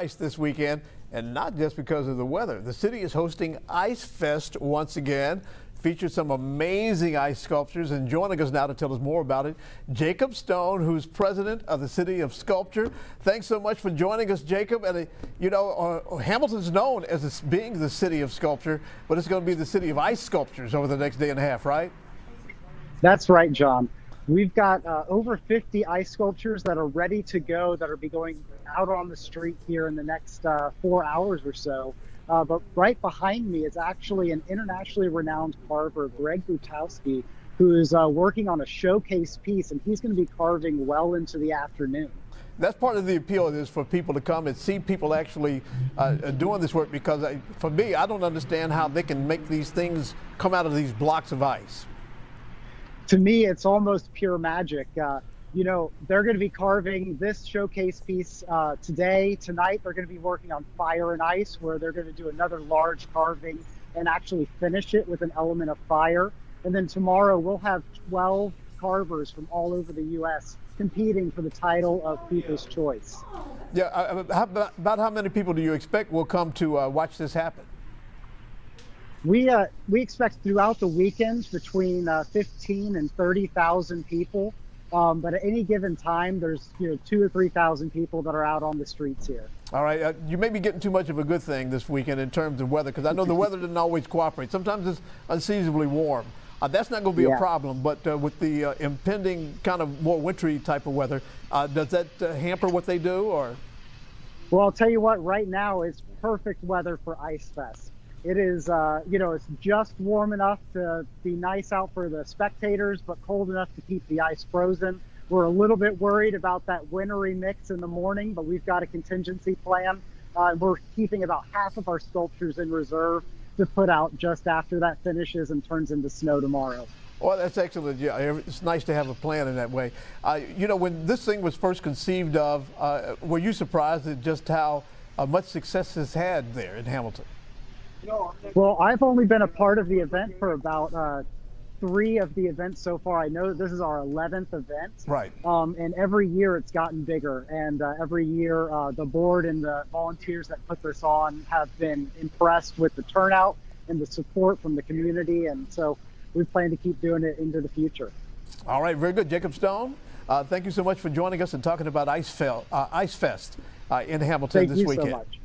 Ice this weekend, and not just because of the weather. The city is hosting IceFest once again. Features some amazing ice sculptures, and joining us now to tell us more about it, Jacob Stone, who's president of the City of Sculpture. Thanks so much for joining us, Jacob. And Hamilton's known as being the City of Sculpture, but it's going to be the City of Ice Sculptures over the next day and a half, right? That's right, John. We've got over 50 ice sculptures that are ready to go, that will be going out on the street here in the next 4 hours or so. But right behind me is actually an internationally renowned carver, Greg Butowski, who is working on a showcase piece, and he's going to be carving well into the afternoon. That's part of the appeal of this, for people to come and see people actually doing this work, because for me, I don't understand how they can make these things come out of these blocks of ice. To me, it's almost pure magic. You know, they're going to be carving this showcase piece today. Tonight, they're going to be working on Fire and Ice, where they're going to do another large carving and actually finish it with an element of fire. And then tomorrow, we'll have 12 carvers from all over the U.S. competing for the title of People's Choice. Yeah, about how many people do you expect will come to watch this happen? We expect throughout the weekend between 15 and 30,000 people. But at any given time, there's 2,000 or 3,000 people that are out on the streets here. All right, you may be getting too much of a good thing this weekend in terms of weather, because I know the weather doesn't always cooperate. Sometimes it's unseasonably warm. That's not going to be a problem, but with the impending kind of more wintry type of weather, does that hamper what they do, or? Well, I'll tell you what, right now it's perfect weather for IceFest. It is, it's just warm enough to be nice out for the spectators, but cold enough to keep the ice frozen. We're a little bit worried about that wintry mix in the morning, but we've got a contingency plan. We're keeping about half of our sculptures in reserve to put out just after that finishes and turns into snow tomorrow. Well, that's excellent. Yeah, it's nice to have a plan in that way. When this thing was first conceived of, were you surprised at just how much success it's had there in Hamilton? Well, I've only been a part of the event for about 3 of the events so far. I know this is our 11th event. Right. And every year it's gotten bigger. And every year the board and the volunteers that put this on have been impressed with the turnout and the support from the community. And so we plan to keep doing it into the future. All right, very good. Jacob Stone, thank you so much for joining us and talking about IceFest in Hamilton this weekend. Thank you so much.